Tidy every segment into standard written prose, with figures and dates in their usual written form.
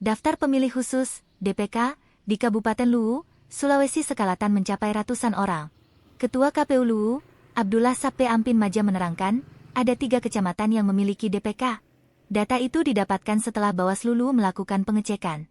Daftar pemilih khusus, DPK, di Kabupaten Luwu, Sulawesi Selatan mencapai ratusan orang. Ketua KPU Luwu, Abdullah Sappe Ampin Maja menerangkan, ada 3 kecamatan yang memiliki DPK. Data itu didapatkan setelah Bawaslu Luwu melakukan pengecekan.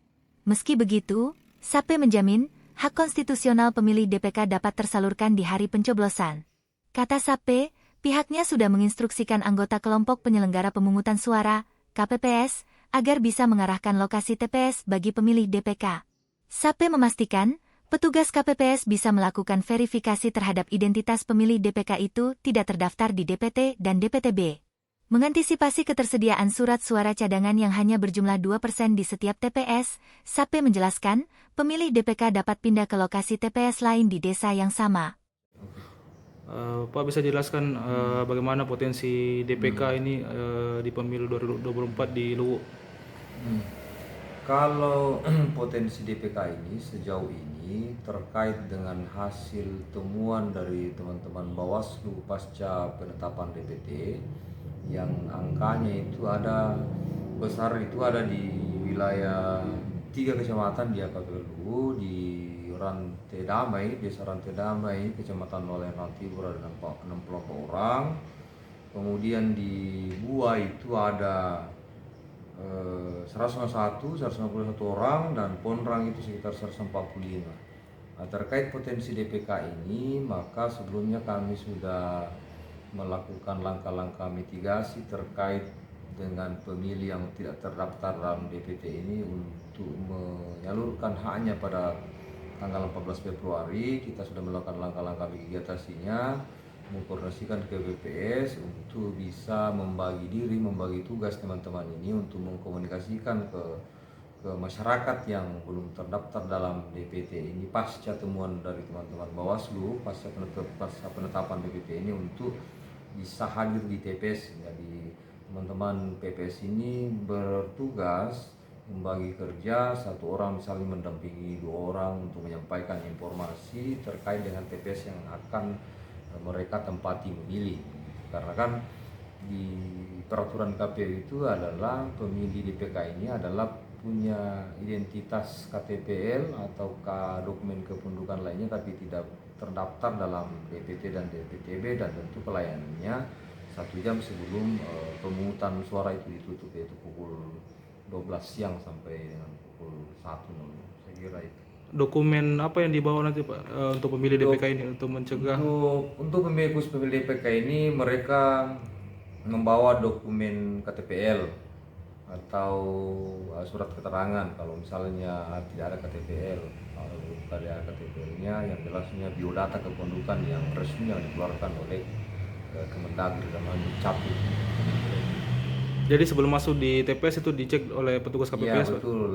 Meski begitu, Sappe menjamin, hak konstitusional pemilih DPK dapat tersalurkan di hari pencoblosan. Kata Sappe, pihaknya sudah menginstruksikan anggota kelompok penyelenggara pemungutan suara, KPPS, agar bisa mengarahkan lokasi TPS bagi pemilih DPK. Sappe memastikan, petugas KPPS bisa melakukan verifikasi terhadap identitas pemilih DPK itu tidak terdaftar di DPT dan DPTB. Mengantisipasi ketersediaan surat suara cadangan yang hanya berjumlah 2% di setiap TPS, Sappe menjelaskan, pemilih DPK dapat pindah ke lokasi TPS lain di desa yang sama. Pak bisa jelaskan bagaimana potensi DPK ini di pemilu 2024 di Luwu? Kalau potensi DPK ini sejauh ini terkait dengan hasil temuan dari teman-teman Bawaslu pasca penetapan DPT yang angkanya itu ada besar itu ada di wilayah 3 kecamatan di KPU di Rantai Damai, Desa Rantai Damai, Kecamatan Walenau Timur ada 64 orang. Kemudian di Bua itu ada 151 orang dan Ponrang itu sekitar 145. Nah, terkait potensi DPK ini, maka sebelumnya kami sudah melakukan langkah-langkah mitigasi terkait dengan pemilih yang tidak terdaftar dalam DPT ini untuk menyalurkan haknya pada tanggal 14 Februari. Kita sudah melakukan langkah-langkah mitigasinya, mengkoordinasikan ke BPS untuk bisa membagi tugas teman-teman ini untuk mengkomunikasikan ke masyarakat yang belum terdaftar dalam DPT ini pasca temuan dari teman-teman Bawaslu pasca penetapan DPT ini untuk bisa hadir di TPS. Jadi teman-teman PPS ini bertugas membagi kerja, 1 orang misalnya mendampingi 2 orang untuk menyampaikan informasi terkait dengan TPS yang akan mereka tempati memilih. Karena kan di peraturan KPU itu adalah pemilih DPK ini adalah punya identitas KTPL atau dokumen kependudukan lainnya tapi tidak terdaftar dalam DPT dan DPTB, dan tentu pelayanannya 1 jam sebelum pemungutan suara itu ditutup, yaitu pukul 12 siang sampai dengan pukul 1. Saya kira itu. Dokumen apa yang dibawa nanti Pak untuk pemilih DPK ini untuk mencegah? Untuk pemilih DPK ini mereka membawa dokumen KTPL atau surat keterangan kalau misalnya tidak ada KTPL. Kalau tidak ada KTPL-nya, yang jelasnya biodata kependudukan yang resmi yang dikeluarkan oleh Kemendagri dan Capil. Jadi sebelum masuk di TPS itu dicek oleh petugas KPPS? Iya betul,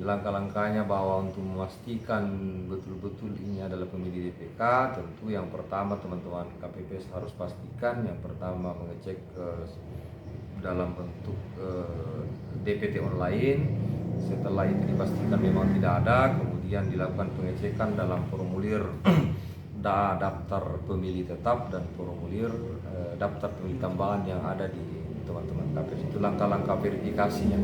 langkah-langkahnya bahwa untuk memastikan betul-betul ini adalah pemilih DPK, tentu yang pertama teman-teman KPPS harus pastikan, yang pertama mengecek dalam bentuk DPT online. Setelah itu dipastikan memang tidak ada, kemudian dilakukan pengecekan dalam formulir daftar pemilih tetap dan formulir daftar pemilih tambahan yang ada di teman-teman KPPS. Itu langkah-langkah verifikasinya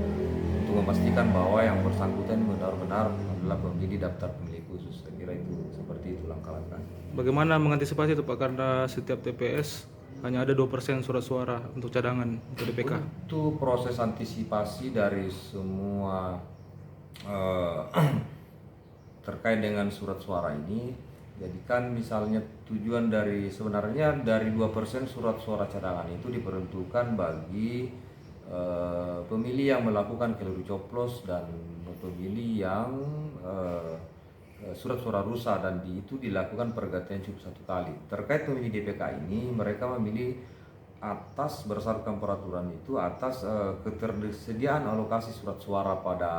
untuk memastikan bahwa yang bersangkutan benar-benar adalah pemilih daftar pemilih khusus. Saya kira itu seperti itu langkah-langkah. Bagaimana mengantisipasi itu Pak, karena setiap TPS hanya ada 2% surat suara untuk cadangan untuk DPK? Untuk proses antisipasi dari semua terkait dengan surat suara ini, jadikan misalnya tujuan dari sebenarnya dari 2% surat suara cadangan itu diperuntukkan bagi pemilih yang melakukan keliru coblos dan pemilih yang surat suara rusak, dan itu dilakukan pergantian cukup 1 kali. Terkait pemilih DPK ini, mereka memilih atas berdasarkan peraturan itu atas ketersediaan alokasi surat suara pada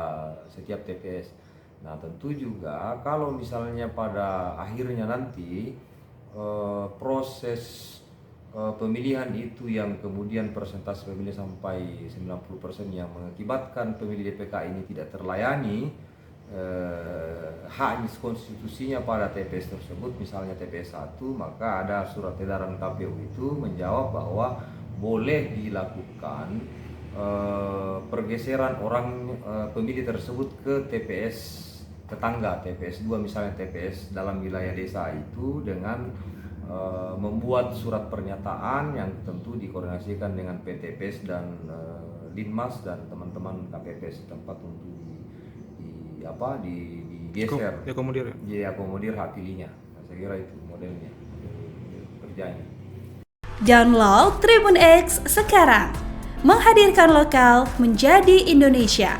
setiap TPS. Nah tentu juga kalau misalnya pada akhirnya nanti proses pemilihan itu yang kemudian persentase pemilih sampai 90% yang mengakibatkan pemilih DPK ini tidak terlayani hak konstitusinya pada TPS tersebut, misalnya TPS 1, maka ada surat edaran KPU itu menjawab bahwa boleh dilakukan pergeseran orang pemilih tersebut ke TPS tetangga, TPS 2 misalnya, TPS dalam wilayah desa itu dengan membuat surat pernyataan yang tentu dikoordinasikan dengan PTPS dan Linmas dan teman-teman KPPS tempat untuk digeser, diakomodir hak pilihnya. Nah, saya kira itu modelnya kerjanya. Download Tribun X sekarang, menghadirkan lokal menjadi Indonesia.